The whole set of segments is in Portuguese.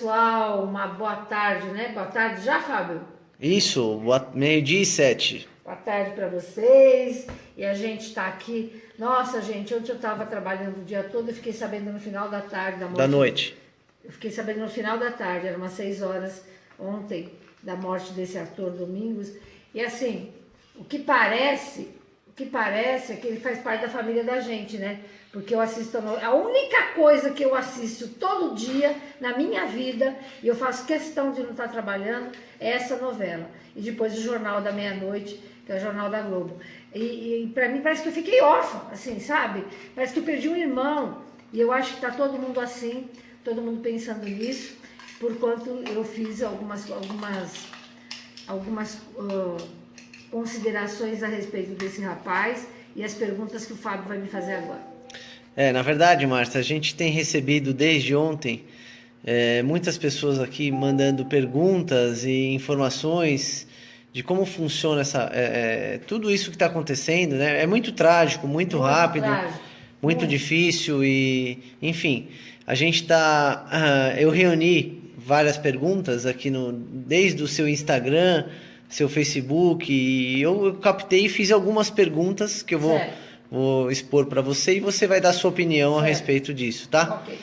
pessoal, uma boa tarde, né? Boa tarde já, Fábio? Isso, 12:07. Boa tarde para vocês. E a gente está aqui. Nossa, gente, ontem eu estava trabalhando o dia todo e fiquei sabendo no final da tarde Da noite. Eu fiquei sabendo no final da tarde, eram umas 6 horas ontem, da morte desse ator Domingos. E assim, o que parece é que ele faz parte da família da gente, né? Porque eu assisto a única coisa que eu assisto todo dia na minha vida, e eu faço questão de não estar trabalhando, é essa novela. E depois o Jornal da Meia-Noite, que é o Jornal da Globo. E para mim parece que eu fiquei órfã, assim, sabe? Parece que eu perdi um irmão. E eu acho que está todo mundo assim, todo mundo pensando nisso, por quanto eu fiz algumas considerações a respeito desse rapaz e as perguntas que o Fábio vai me fazer agora. Na verdade, Márcia, a gente tem recebido desde ontem muitas pessoas aqui mandando perguntas e informações de como funciona tudo isso que está acontecendo, né? É muito trágico, muito rápido, muito difícil e, enfim, a gente eu reuni várias perguntas aqui desde o seu Instagram, seu Facebook, e eu captei e fiz algumas perguntas que eu vou expor para você e você vai dar sua opinião a respeito disso, tá? Ok.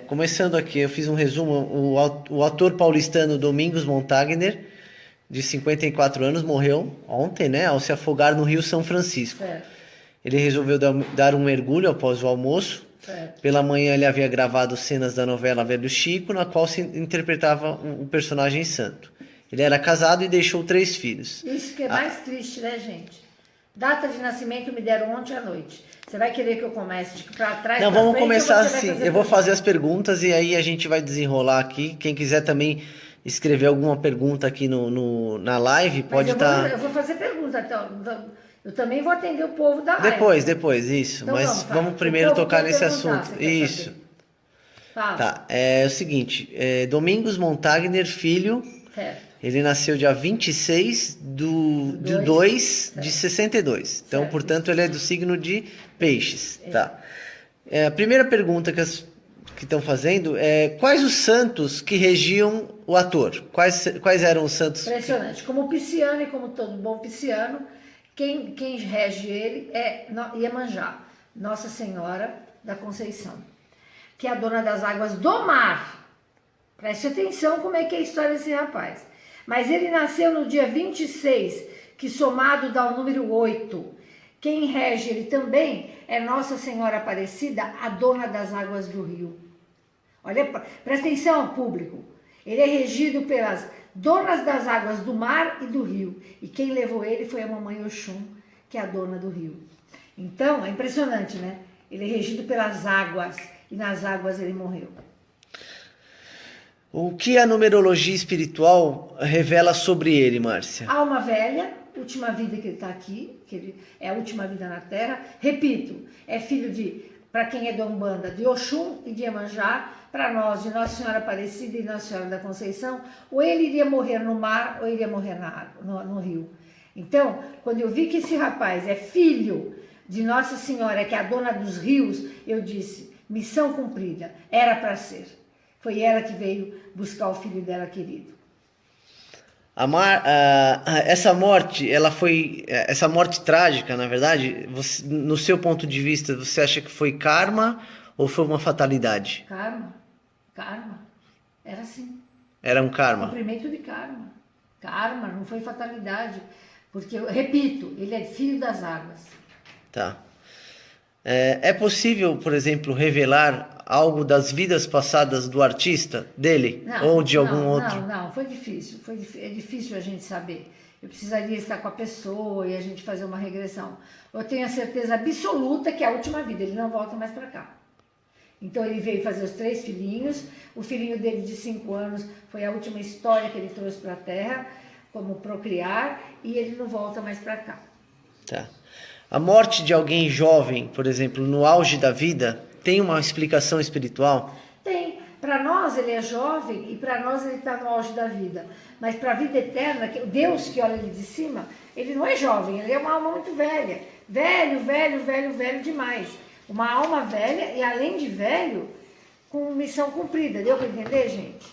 Começando aqui, eu fiz um resumo. O ator paulistano Domingos Montaner, de 54 anos, morreu ontem, né, ao se afogar no Rio São Francisco. Certo. Ele resolveu dar um mergulho após o almoço. Certo. Pela manhã ele havia gravado cenas da novela Velho Chico, na qual se interpretava o personagem Santo. Ele era casado e deixou 3 filhos. Isso que é mais triste, né, gente? Data de nascimento me deram ontem à noite. Você vai querer que eu comece para trás? Não, vamos começar assim. Eu vou fazer as perguntas? perguntas e aí a gente vai desenrolar aqui. Quem quiser também escrever alguma pergunta aqui na live, pode estar. Eu vou fazer pergunta, então. Eu também vou atender o povo da live. Depois, isso. Então mas vamos primeiro tocar nesse perguntar, assunto. você quer Isso. saber? Fala. Tá, é o seguinte. Domingos Montaner, filho. Certo. Ele nasceu dia 26 de 2 de 62. Então, Certo. portanto, ele é do signo de Peixes. Tá. A primeira pergunta que estão fazendo é: quais os santos que regiam o ator? Quais eram os santos? Impressionante. Como pisciano e como todo bom pisciano, quem rege ele é Iemanjá, Nossa Senhora da Conceição, que é a dona das águas do mar. Preste atenção como é que é a história desse rapaz. Mas ele nasceu no dia 26, que somado dá o número 8. Quem rege ele também é Nossa Senhora Aparecida, a dona das águas do rio. Olha, presta atenção, público. Ele é regido pelas donas das águas do mar e do rio. E quem levou ele foi a mamãe Oxum, que é a dona do rio. Então, é impressionante, né? Ele é regido pelas águas e nas águas ele morreu. O que a numerologia espiritual revela sobre ele, Márcia? Alma velha, última vida que ele está aqui, é a última vida na Terra. Repito, é filho para quem é da Umbanda, de Oxum e de Iemanjá. Para nós, de Nossa Senhora Aparecida e Nossa Senhora da Conceição, ou ele iria morrer no mar, ou iria morrer na água, no rio. Então, quando eu vi que esse rapaz é filho de Nossa Senhora, que é a dona dos rios, eu disse, missão cumprida, era para ser. Foi ela que veio buscar o filho dela querido. Essa morte trágica, na verdade, no seu ponto de vista, você acha que foi karma ou foi uma fatalidade? Karma. Era assim. Era um karma. Cumprimento de karma. Karma, não foi fatalidade. Porque, eu repito, ele é filho das águas. Tá. É possível, por exemplo, revelar algo das vidas passadas do artista, dele? Ou de algum outro? Não, foi difícil. É difícil a gente saber. Eu precisaria estar com a pessoa e a gente fazer uma regressão. Eu tenho a certeza absoluta que é a última vida, ele não volta mais para cá. Então ele veio fazer os 3 filhinhos, o filhinho dele de 5 anos foi a última história que ele trouxe para a Terra, como procriar, e ele não volta mais para cá. Tá. A morte de alguém jovem, por exemplo, no auge da vida, tem uma explicação espiritual? Tem. Para nós ele é jovem e para nós ele está no auge da vida. Mas para a vida eterna, Deus que olha ele de cima, ele não é jovem, ele é uma alma muito velha. Velho demais. Uma alma velha e além de velho, com missão cumprida. Deu para entender, gente?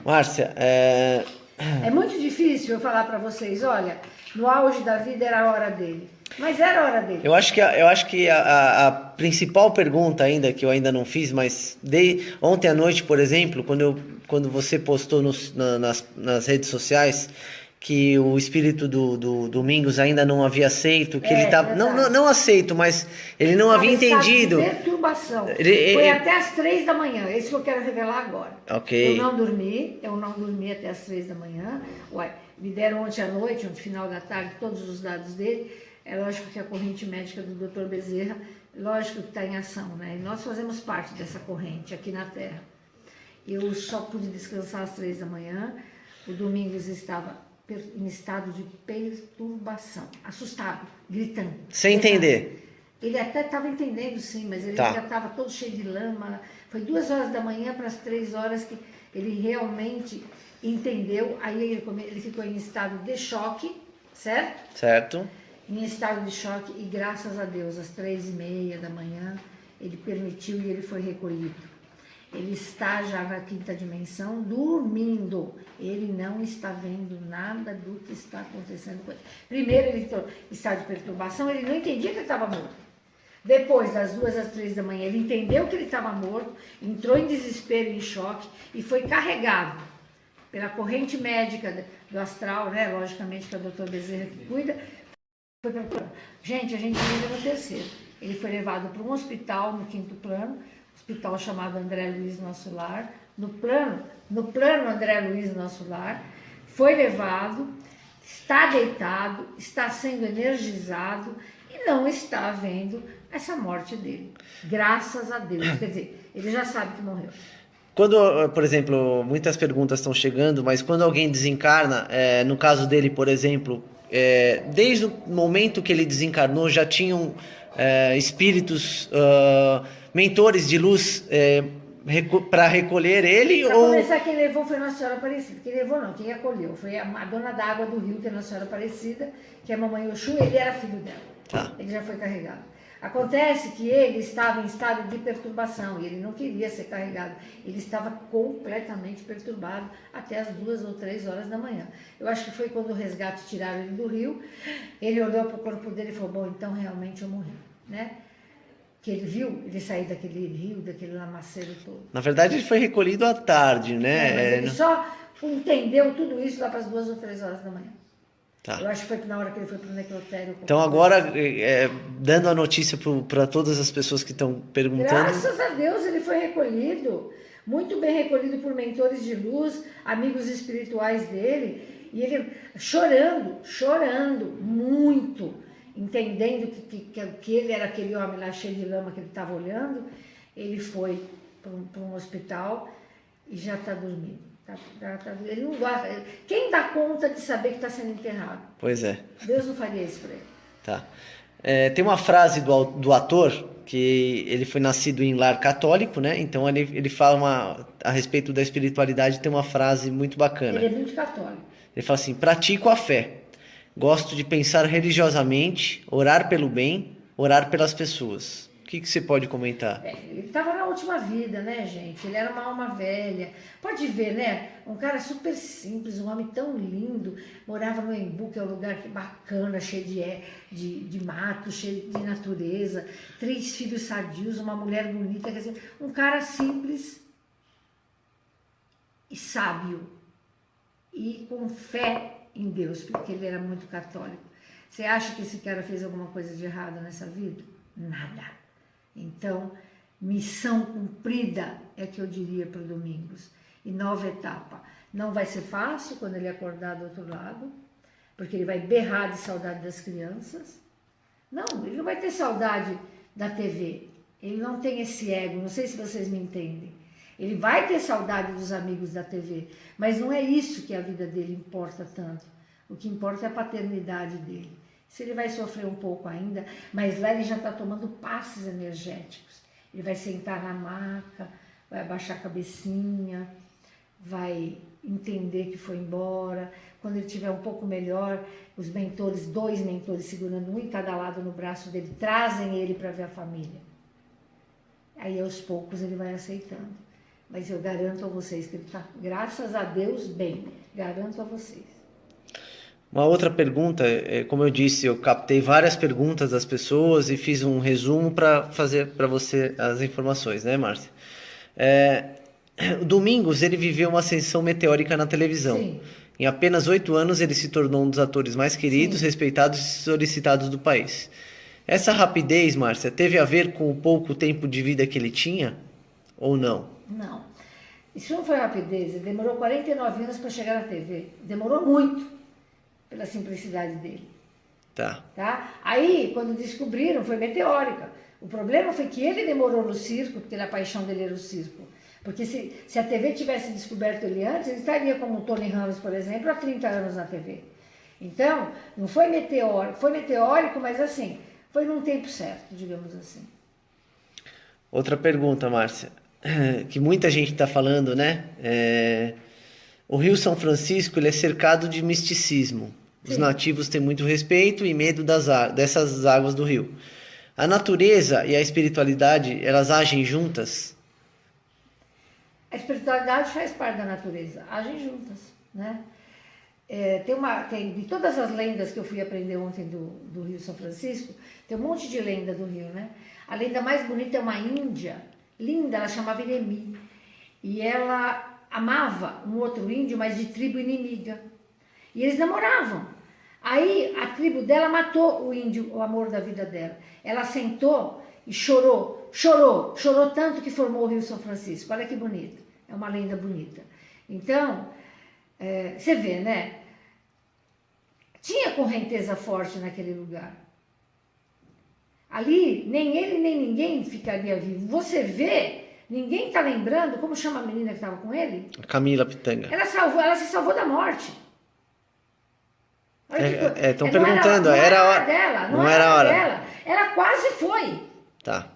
Márcia, É muito difícil eu falar para vocês, olha, no auge da vida era a hora dele. Mas era a hora dele. eu acho que a principal pergunta ainda, que eu ainda não fiz, mas ontem à noite, por exemplo, quando você postou nas redes sociais que o espírito do Domingos ainda não havia aceito, que ele estava... Não aceito, mas ele não havia entendido. Perturbação. Foi até as 3 da manhã, esse que eu quero revelar agora. Ok. Eu não dormi até as 3 da manhã. Uai, me deram ontem à noite, no final da tarde, todos os dados dele. É lógico que a corrente médica do Dr. Bezerra, lógico que está em ação, né? E nós fazemos parte dessa corrente aqui na Terra. Eu só pude descansar às 3 da manhã. O Domingos estava em estado de perturbação, assustado, gritando. Sem entender. Ele até estava entendendo, sim, mas ele já estava todo cheio de lama. Foi 2 horas da manhã para as 3 horas que ele realmente entendeu. Aí ele ficou em estado de choque, certo? Certo. Em estado de choque, e graças a Deus, às 3h30 da manhã, ele permitiu e ele foi recolhido. Ele está já na 5ª dimensão, dormindo. Ele não está vendo nada do que está acontecendo com ele. Primeiro, ele entrou em estado de perturbação, ele não entendia que ele estava morto. Depois, das 2 às 3 da manhã, ele entendeu que ele estava morto, entrou em desespero, em choque, e foi carregado pela corrente médica do astral, né? Logicamente que é o Dr. Bezerra que cuida. Gente, a gente ainda no 3º. Ele foi levado para um hospital no 5º plano, hospital chamado André Luiz Nosso Lar. No plano André Luiz Nosso Lar, foi levado, está deitado, está sendo energizado e não está vendo essa morte dele. Graças a Deus. Quer dizer, ele já sabe que morreu. Quando, por exemplo, muitas perguntas estão chegando, mas quando alguém desencarna, no caso dele, por exemplo, desde o momento que ele desencarnou, já tinham espíritos, mentores de luz para recolher ele? Para começar, quem levou foi Nossa Senhora Aparecida. Quem levou não, quem acolheu. Foi a dona da água do rio, que é Nossa Senhora Aparecida, que é a mamãe Oxum, ele era filho dela. Tá. Ele já foi carregado. Acontece que ele estava em estado de perturbação e ele não queria ser carregado. Ele estava completamente perturbado até as 2 ou 3 horas da manhã. Eu acho que foi quando o resgate tiraram ele do rio, ele olhou para o corpo dele e falou, bom, então realmente eu morri, né? Que ele viu ele sair daquele rio, daquele lamaceiro todo. Na verdade, ele foi recolhido à tarde, né? Mas ele só entendeu tudo isso lá para as 2 ou 3 horas da manhã. Tá. Eu acho que foi na hora que ele foi para o necrotério. Então agora, dando a notícia para todas as pessoas que estão perguntando... Graças a Deus ele foi recolhido, muito bem recolhido por mentores de luz, amigos espirituais dele, e ele chorando muito, entendendo que ele era aquele homem lá cheio de lama que ele estava olhando. Ele foi para um hospital e já está dormindo. Ele não gosta. Quem dá conta de saber que está sendo enterrado? Pois é. Deus não faria isso para ele. Tá. Tem uma frase do ator, que ele foi nascido em lar católico, né? Então ele fala a respeito da espiritualidade, tem uma frase muito bacana. Ele é muito católico. Ele fala assim, pratico a fé. Gosto de pensar religiosamente, orar pelo bem, orar pelas pessoas. O que você pode comentar? Ele estava na última vida, né, gente? Ele era uma alma velha. Pode ver, né? Um cara super simples, um homem tão lindo. Morava no Embu, que é um lugar bacana, cheio de mato, cheio de natureza. 3 filhos sadios, uma mulher bonita. Quer dizer, um cara simples e sábio. E com fé em Deus, porque ele era muito católico. Você acha que esse cara fez alguma coisa de errado nessa vida? Nada. Então, missão cumprida é que eu diria para o Domingos. E nova etapa. Não vai ser fácil quando ele acordar do outro lado, porque ele vai berrar de saudade das crianças. Não, ele não vai ter saudade da TV. Ele não tem esse ego, não sei se vocês me entendem. Ele vai ter saudade dos amigos da TV, mas não é isso que a vida dele importa tanto. O que importa é a paternidade dele. Se ele vai sofrer um pouco ainda, mas lá ele já está tomando passes energéticos. Ele vai sentar na maca, vai abaixar a cabecinha, vai entender que foi embora. Quando ele estiver um pouco melhor, os mentores, 2 mentores segurando um em cada lado no braço dele, trazem ele para ver a família. Aí aos poucos ele vai aceitando. Mas eu garanto a vocês que ele está, graças a Deus, bem. Garanto a vocês. Uma outra pergunta, como eu disse, eu captei várias perguntas das pessoas e fiz um resumo para fazer para você as informações, né, Márcia? O Domingos, ele viveu uma ascensão meteórica na televisão. Sim. Em apenas 8 anos, ele se tornou um dos atores mais queridos, respeitados e solicitados do país. Essa rapidez, Márcia, teve a ver com o pouco tempo de vida que ele tinha ou não? Não. Isso não foi rapidez, ele demorou 49 anos para chegar na TV. Demorou muito, pela simplicidade dele. Tá. Aí, quando descobriram, foi meteórica. O problema foi que ele demorou no circo, porque a paixão dele era o circo. Porque se a TV tivesse descoberto ele antes, ele estaria como o Tony Ramos, por exemplo, há 30 anos na TV. Então, não foi meteórico, foi meteórico, mas assim, foi num tempo certo, digamos assim. Outra pergunta, Márcia, que muita gente está falando, né? O Rio São Francisco, ele é cercado de misticismo. Os Sim. nativos têm muito respeito e medo dessas águas do rio. A natureza e a espiritualidade, elas agem juntas? A espiritualidade faz parte da natureza, agem juntas, né? Tem de todas as lendas que eu fui aprender ontem do Rio São Francisco, tem um monte de lenda do Rio, né? A lenda mais bonita é uma índia, linda, ela chamava Iremi, e ela amava um outro índio, mas de tribo inimiga, e eles namoravam. Aí a tribo dela matou o índio, o amor da vida dela. Ela sentou e chorou tanto que formou o Rio São Francisco. Olha que bonito, é uma lenda bonita. Então, você vê, né? Tinha correnteza forte naquele lugar. Ali, nem ele nem ninguém ficaria vivo. Você vê, ninguém está lembrando, como chama a menina que estava com ele? Camila Pitanga. Ela se salvou da morte. Estão perguntando, era a hora dela, não era a hora dela. Ela quase foi. Tá.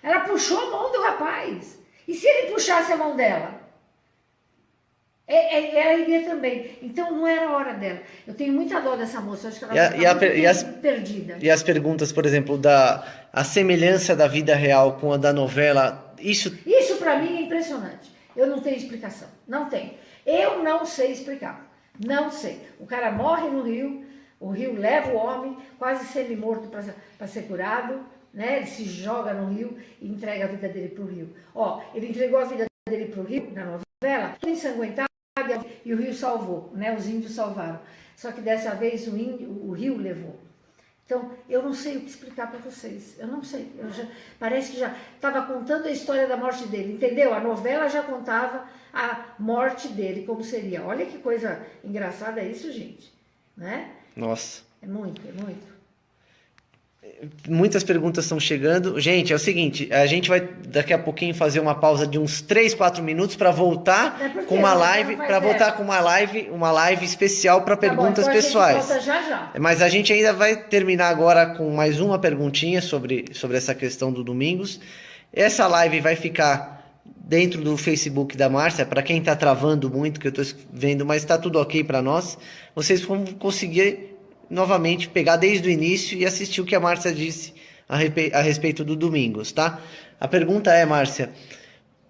Ela puxou a mão do rapaz. E se ele puxasse a mão dela? Ela iria também. Então não era a hora dela. Eu tenho muita dó dessa moça. Eu acho que ela está perdida. E as perguntas, por exemplo, a semelhança da vida real com a da novela, isso para mim é impressionante. Eu não tenho explicação. Não tem. Eu não sei explicar. Não sei. O cara morre no rio, o rio leva o homem, quase semi-morto para ser curado, né? Ele se joga no rio e entrega a vida dele para o rio. Ele entregou a vida dele para o rio, na novela, todo ensanguentado, e o rio salvou, né? Os índios salvaram. Só que dessa vez o rio levou. Então, eu não sei o que explicar para vocês. Eu não sei. Parece que já estava contando a história da morte dele, entendeu? A novela já contava a morte dele, como seria. Olha que coisa engraçada isso, gente. Né? Nossa. É muito, é muito. Muitas perguntas estão chegando. Gente, é o seguinte, a gente vai daqui a pouquinho fazer uma pausa de uns 3, 4 minutos para voltar com uma live, uma live especial para perguntas então pessoais. A gente volta já. Mas a gente ainda vai terminar agora com mais uma perguntinha sobre essa questão do Domingos. Essa live vai ficar dentro do Facebook da Márcia, para quem está travando muito, que eu estou vendo, mas está tudo ok para nós. Vocês vão conseguir novamente pegar desde o início e assistir o que a Márcia disse a respeito do Domingos, tá? A pergunta é, Márcia,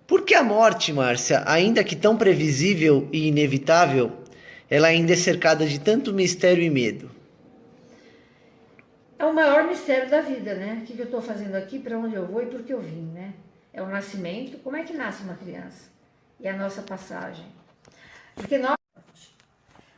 por que a morte, Márcia, ainda que tão previsível e inevitável, ela ainda é cercada de tanto mistério e medo? É o maior mistério da vida, né? O que eu estou fazendo aqui, para onde eu vou e por que eu vim, né? É o nascimento. Como é que nasce uma criança? E a nossa passagem. Porque nós,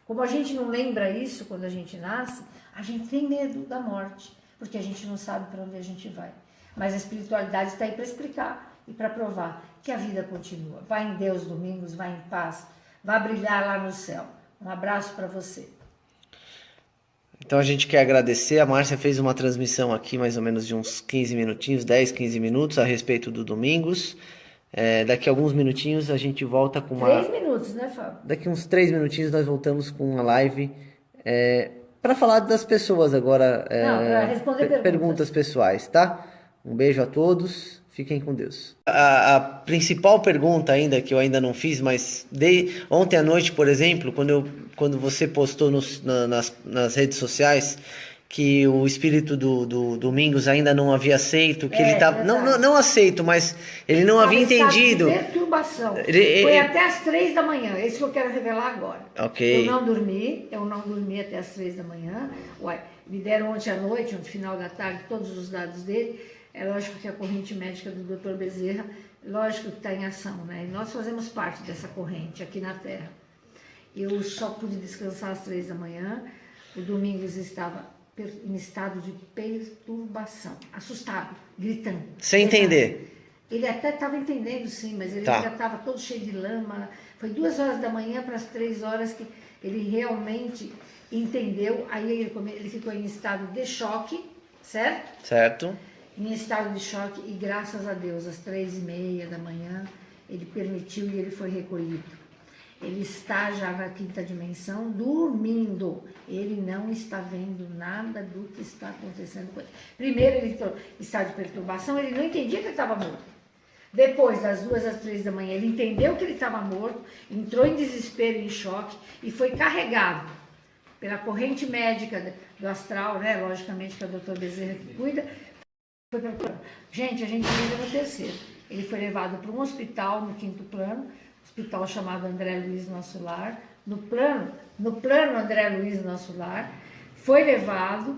como a gente não lembra isso quando a gente nasce, a gente tem medo da morte, porque a gente não sabe para onde a gente vai. Mas a espiritualidade está aí para explicar e para provar que a vida continua. Vai em Deus, Domingos, vai em paz, vai brilhar lá no céu. Um abraço para você. Então a gente quer agradecer, a Márcia fez uma transmissão aqui mais ou menos de uns 15 minutinhos, 10, 15 minutos a respeito do Domingos. Daqui a alguns minutinhos a gente volta com uma... 3 minutos, né, Fábio? Daqui uns 3 minutinhos nós voltamos com uma live para falar das pessoas agora, para responder perguntas pessoais, tá? Um beijo a todos, fiquem com Deus. A principal pergunta ainda, que eu ainda não fiz, mas ontem à noite, por exemplo, quando você postou nas redes sociais que o espírito do Domingos ainda não havia aceito, que ele estava não aceito, mas ele não havia entendido. Perturbação. Foi até as 3 da manhã, esse que eu quero revelar agora. Ok. Eu não dormi até as 3 da manhã. Uai, me deram ontem à noite, no final da tarde, todos os dados dele. É lógico que a corrente médica do Dr. Bezerra, lógico que está em ação, né? E nós fazemos parte dessa corrente aqui na Terra. Eu só pude descansar às 3 da manhã. O Domingos estava em estado de perturbação, assustado, gritando. Sem entender. Ele até estava entendendo, sim, mas ele ainda estava todo cheio de lama. Foi 2 horas da manhã para as 3 horas que ele realmente entendeu. Aí ele ficou em estado de choque, certo? Certo. Em estado de choque, e graças a Deus, às 3h30 da manhã, ele permitiu e ele foi recolhido. Ele está já na 5ª dimensão, dormindo. Ele não está vendo nada do que está acontecendo com ele. Primeiro, ele entrou em estado de perturbação, ele não entendia que ele estava morto. Depois, das 2 às 3 da manhã, ele entendeu que ele estava morto, entrou em desespero, em choque, e foi carregado pela corrente médica do astral, né? Logicamente que é o Dr. Bezerra que cuida. Gente, a gente vive no 3º. Ele foi levado para um hospital no 5º plano, hospital chamado André Luiz Nosso Lar. No plano André Luiz Nosso Lar, foi levado,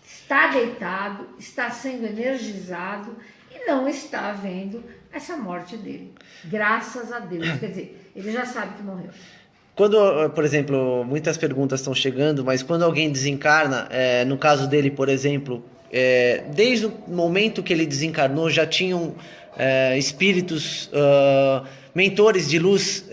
está deitado, está sendo energizado e não está vendo essa morte dele. Graças a Deus. Quer dizer, ele já sabe que morreu. Quando, por exemplo, muitas perguntas estão chegando, mas quando alguém desencarna, no caso dele, por exemplo, desde o momento que ele desencarnou, já tinham espíritos, mentores de luz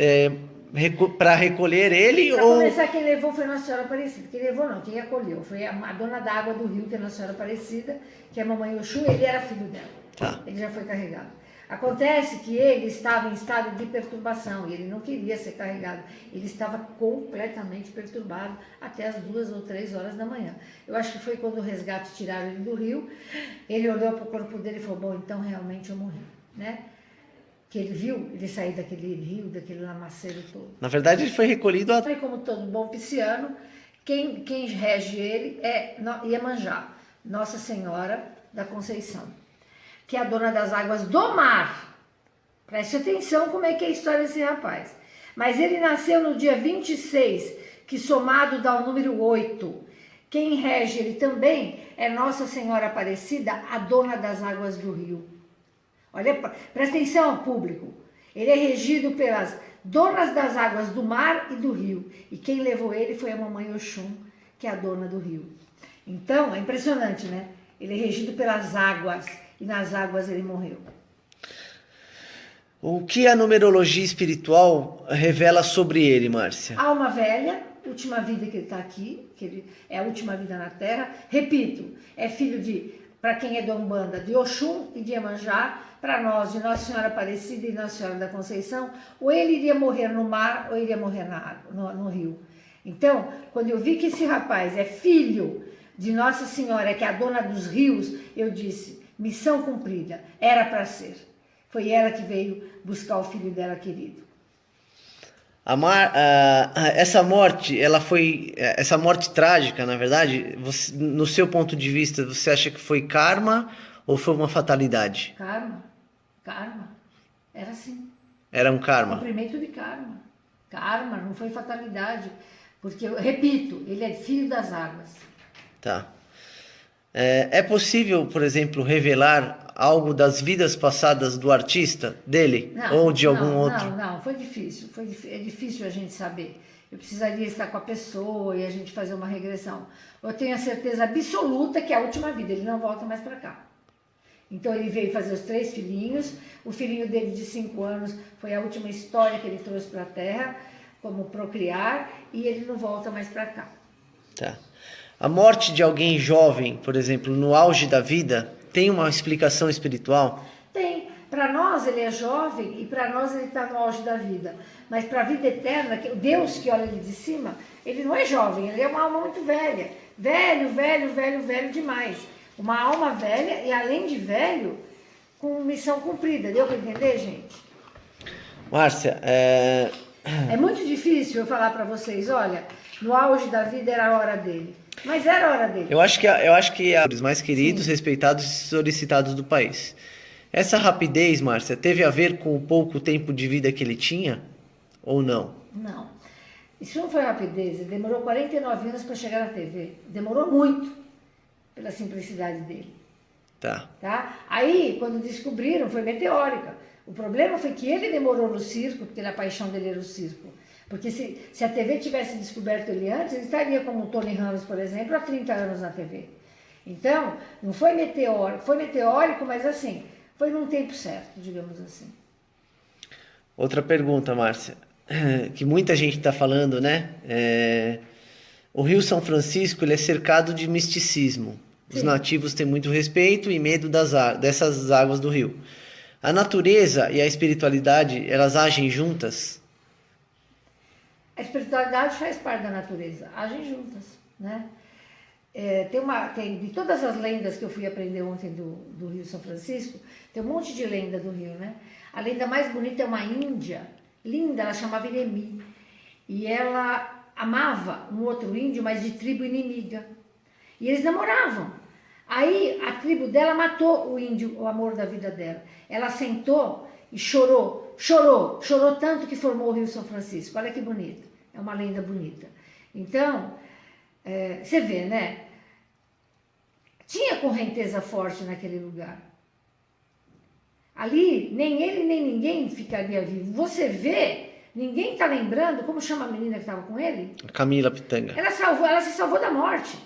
para recolher ele? Para começar, quem levou foi Nossa Senhora Aparecida. Quem levou não, quem acolheu. Foi a dona d'água do rio, que é Nossa Senhora Aparecida, que é a mamãe Oxum, ele era filho dela. Tá. Ele já foi carregado. Acontece que ele estava em estado de perturbação e ele não queria ser carregado. Ele estava completamente perturbado até as 2 ou 3 horas da manhã. Eu acho que foi quando o resgate tiraram ele do rio, ele olhou para o corpo dele e falou, bom, então realmente eu morri, né? Que ele viu ele sair daquele rio, daquele lamaceiro todo. Na verdade, ele foi recolhido a... Como todo bom pisciano, quem rege ele é Iemanjá, Nossa Senhora da Conceição, que é a dona das águas do mar. Preste atenção como é que é a história desse rapaz. Mas ele nasceu no dia 26, que somado dá o número 8. Quem rege ele também é Nossa Senhora Aparecida, a dona das águas do rio. Olha, presta atenção, público. Ele é regido pelas donas das águas do mar e do rio. E quem levou ele foi a mamãe Oxum, que é a dona do rio. Então, é impressionante, né? Ele é regido pelas águas. E nas águas ele morreu. O que a numerologia espiritual revela sobre ele, Márcia? Alma velha, última vida que ele está aqui, que ele é a última vida na Terra. Repito, é filho de, para quem é da Umbanda, de Oxum e de Iemanjá. Para nós, de Nossa Senhora Aparecida e Nossa Senhora da Conceição, ou ele iria morrer no mar, ou iria morrer na água, no rio. Então, quando eu vi que esse rapaz é filho de Nossa Senhora, que é a dona dos rios, eu disse, missão cumprida, era para ser. Foi ela que veio buscar o filho dela querido. Essa morte, essa morte trágica, na verdade, você, no seu ponto de vista, você acha que foi karma ou foi uma fatalidade? Karma. Era assim. Era um karma. Cumprimento de karma. Karma, não foi fatalidade. Porque, eu repito, ele é filho das águas. Tá. É possível, por exemplo, revelar algo das vidas passadas do artista, dele? Ou de algum outro? Não, foi difícil. É difícil a gente saber. Eu precisaria estar com a pessoa e a gente fazer uma regressão. Eu tenho a certeza absoluta que é a última vida, ele não volta mais para cá. Então ele veio fazer os 3 filhinhos, o filhinho dele de 5 anos foi a última história que ele trouxe para a Terra, como procriar, e ele não volta mais para cá. Tá. A morte de alguém jovem, por exemplo, no auge da vida, tem uma explicação espiritual? Tem. Para nós ele é jovem e para nós ele está no auge da vida. Mas para a vida eterna, Deus que olha ele de cima, ele não é jovem, ele é uma alma muito velha. Velho demais. Uma alma velha e além de velho, com missão cumprida. Deu para entender, gente? Márcia, É muito difícil eu falar para vocês, olha, no auge da vida era a hora dele. Mas era a hora dele. Eu acho que os mais queridos, respeitados e solicitados do país. Essa rapidez, Márcia, teve a ver com o pouco tempo de vida que ele tinha ou não? Não. Isso não foi rapidez, ele demorou 49 anos para chegar na TV. Demorou muito, pela simplicidade dele. Tá. Aí, quando descobriram, foi meteórica. O problema foi que ele demorou no circo, porque a paixão dele era o circo. Porque se a TV tivesse descoberto ele antes, ele estaria como o Tony Ramos, por exemplo, há 30 anos na TV. Então, não foi meteórico, foi meteórico, mas assim, foi num tempo certo, digamos assim. Outra pergunta, Márcia, que muita gente está falando, né? O Rio São Francisco ele é cercado de misticismo. Os Sim. nativos têm muito respeito e medo dessas águas do rio. A natureza e a espiritualidade, elas agem juntas? A espiritualidade faz parte da natureza, agem juntas, né? De todas as lendas que eu fui aprender ontem do Rio São Francisco, tem um monte de lenda do Rio, né? A lenda mais bonita é uma índia, linda, ela chamava Iremi. E ela amava um outro índio, mas de tribo inimiga. E eles namoravam. Aí a tribo dela matou o índio, o amor da vida dela. Ela sentou e chorou tanto que formou o Rio São Francisco. Olha que bonito, é uma lenda bonita. Então, você vê, né? Tinha correnteza forte naquele lugar. Ali, nem ele nem ninguém ficaria vivo. Você vê, ninguém está lembrando, como chama a menina que estava com ele? Camila Pitanga. Ela se salvou da morte.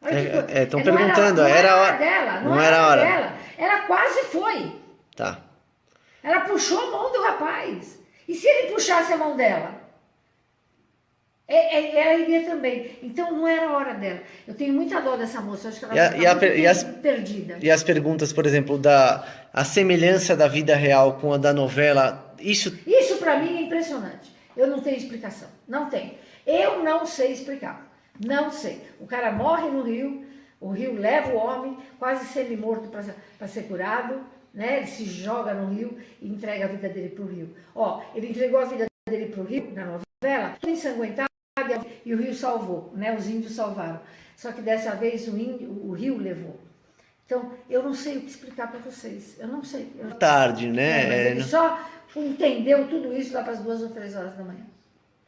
Estão perguntando, era a hora dela, não era a hora dela. Ela quase foi. Tá. Ela puxou a mão do rapaz. E se ele puxasse a mão dela? Ela iria também. Então não era a hora dela. Eu tenho muita dó dessa moça. Acho que ela está perdida. E as perguntas, por exemplo, a semelhança da vida real com a da novela, isso para mim é impressionante. Eu não tenho explicação. Não tenho. Eu não sei explicar. Não sei. O cara morre no rio, o rio leva o homem, quase semi-morto para ser curado, né? Ele se joga no rio e entrega a vida dele para o rio. Ele entregou a vida dele para o rio, na novela, tudo ensanguentado, e o rio salvou, né? Os índios salvaram. Só que dessa vez o rio levou. Então, eu não sei o que explicar para vocês. Eu não sei. Tarde, né? Mas ele só entendeu tudo isso lá para as 2 ou 3 horas da manhã.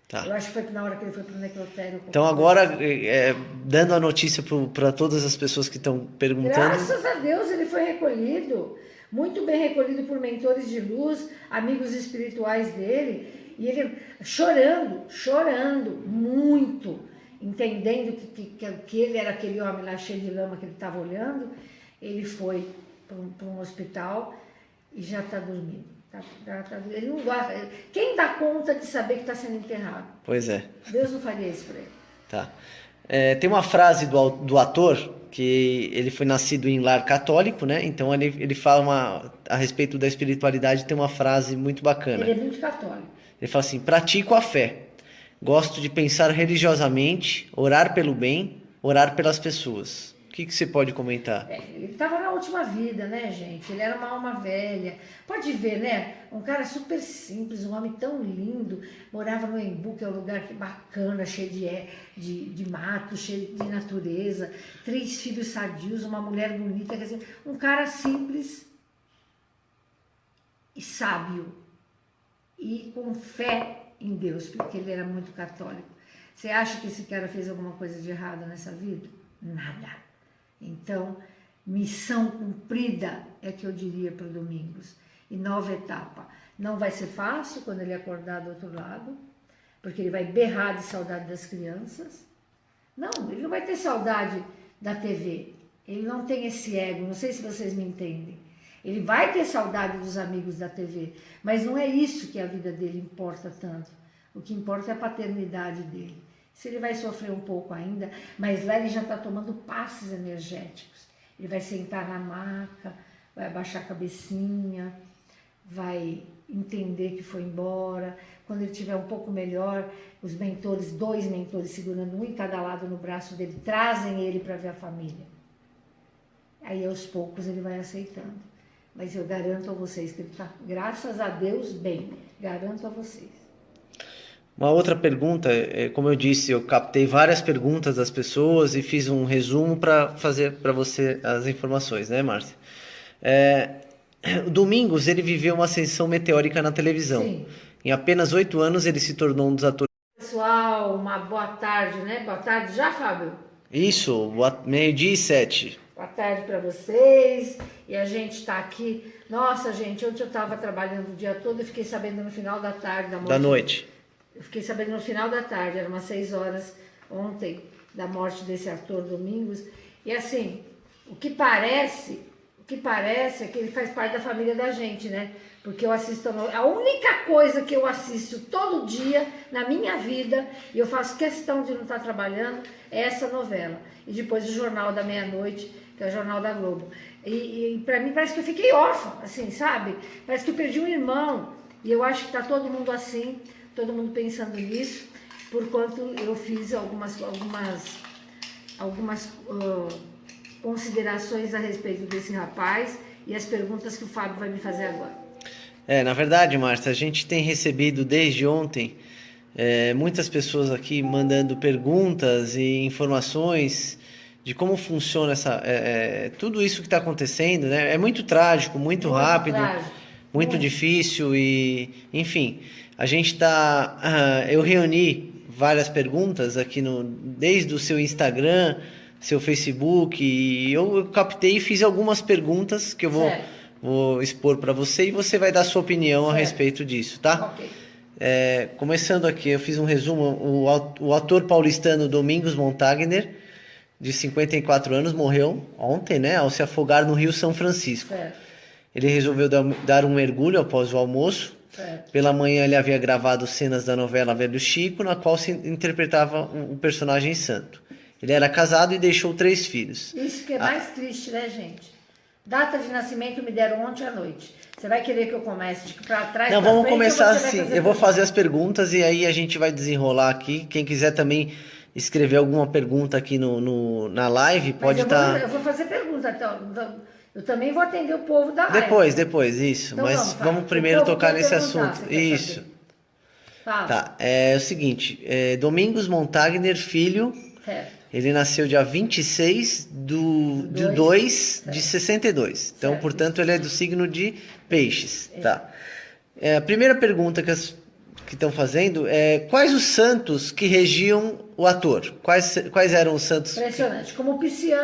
Tá. Eu acho que foi na hora que ele foi para o necrotério. Então agora, dando a notícia para todas as pessoas que estão perguntando... Graças a Deus ele foi recolhido, muito bem recolhido por mentores de luz, amigos espirituais dele, e ele chorando muito, entendendo que ele era aquele homem lá cheio de lama que ele estava olhando. Ele foi para um hospital e já está dormindo. Ele não guarda. Quem dá conta de saber que está sendo enterrado? Pois é. Deus não faria isso para ele. Tá. Tem uma frase do ator, que ele foi nascido em lar católico, né? Então ele fala a respeito da espiritualidade, tem uma frase muito bacana. Ele é muito católico. Ele fala assim: pratico a fé. Gosto de pensar religiosamente, orar pelo bem, orar pelas pessoas. O que você pode comentar? Ele estava na última vida, né, gente? Ele era uma alma velha. Pode ver, né? Um cara super simples, um homem tão lindo. Morava no Embu, que é um lugar bacana, cheio de mato, cheio de natureza. 3 filhos sadios, uma mulher bonita. Quer dizer, um cara simples e sábio. E com fé em Deus, porque ele era muito católico. Você acha que esse cara fez alguma coisa de errado nessa vida? Nada. Então, missão cumprida é que eu diria para o Domingos. E nova etapa. Não vai ser fácil quando ele acordar do outro lado, porque ele vai berrar de saudade das crianças. Não, ele não vai ter saudade da TV. Ele não tem esse ego, não sei se vocês me entendem. Ele vai ter saudade dos amigos da TV, mas não é isso que a vida dele importa tanto. O que importa é a paternidade dele. Se ele vai sofrer um pouco ainda, mas lá ele já está tomando passes energéticos. Ele vai sentar na maca, vai abaixar a cabecinha, vai entender que foi embora. Quando ele estiver um pouco melhor, os mentores, 2 mentores segurando um em cada lado no braço dele, trazem ele para ver a família. Aí aos poucos ele vai aceitando. Mas eu garanto a vocês que ele está, graças a Deus, bem. Garanto a vocês. Uma outra pergunta, como eu disse, eu captei várias perguntas das pessoas e fiz um resumo para fazer para você as informações, né, Márcia? É, o Domingos, ele viveu uma ascensão meteórica na televisão. Sim. Em apenas 8 anos, ele se tornou um dos atores. Pessoal, uma boa tarde, né? Boa tarde já, Fábio? Isso, 12:07. Boa tarde para vocês. E a gente está aqui. Nossa, gente, ontem eu estava trabalhando o dia todo e fiquei sabendo no final da tarde Da noite. Eu fiquei sabendo no final da tarde, eram umas 6 horas ontem, da morte desse ator Domingos. E assim, o que parece é que ele faz parte da família da gente, né? Porque eu assisto a única coisa que eu assisto todo dia na minha vida, e eu faço questão de não estar trabalhando, é essa novela. E depois o Jornal da Meia-Noite, que é o Jornal da Globo. E para mim parece que eu fiquei órfã, assim, sabe? Parece que eu perdi um irmão. E eu acho que está todo mundo assim, todo mundo pensando nisso, porquanto eu fiz algumas considerações a respeito desse rapaz e as perguntas que o Fábio vai me fazer agora. Na verdade, Márcia, a gente tem recebido desde ontem muitas pessoas aqui mandando perguntas e informações de como funciona tudo isso que está acontecendo, né? É muito trágico, muito rápido, muito difícil e, enfim, a gente eu reuni várias perguntas aqui desde o seu Instagram, seu Facebook, e eu captei e fiz algumas perguntas que eu vou expor para você e você vai dar sua opinião a respeito disso, tá? Ok. Começando aqui, eu fiz um resumo. O ator paulistano Domingos Montaner, de 54 anos, morreu ontem, né, ao se afogar no Rio São Francisco. Certo. Ele resolveu dar um mergulho após o almoço. Certo. Pela manhã ele havia gravado cenas da novela Velho Chico, na qual se interpretava um personagem santo. Ele era casado e deixou 3 filhos. Isso que é mais triste, né, gente? Data de nascimento me deram ontem à noite. Você vai querer que eu comece de para trás? Não, pra vamos frente, começar ou você vai assim. fazer Eu vou pergunta? fazer as perguntas e aí a gente vai desenrolar aqui. Quem quiser também escrever alguma pergunta aqui na live, Mas pode estar. eu vou fazer pergunta, então. Eu também vou atender o povo da live. Depois, isso. Então Mas vamos, vamos primeiro o povo tocar quer nesse perguntar, assunto. você quer Isso. saber. Fala. Tá, é o seguinte, Domingos Montaner, filho, Certo. ele nasceu dia 26 de 2 de 62. Então, Certo. portanto, ele é do signo de Peixes. Tá. A primeira pergunta que estão fazendo é quais os santos que regiam o ator? Quais eram os santos? Impressionante. Como o Pisciano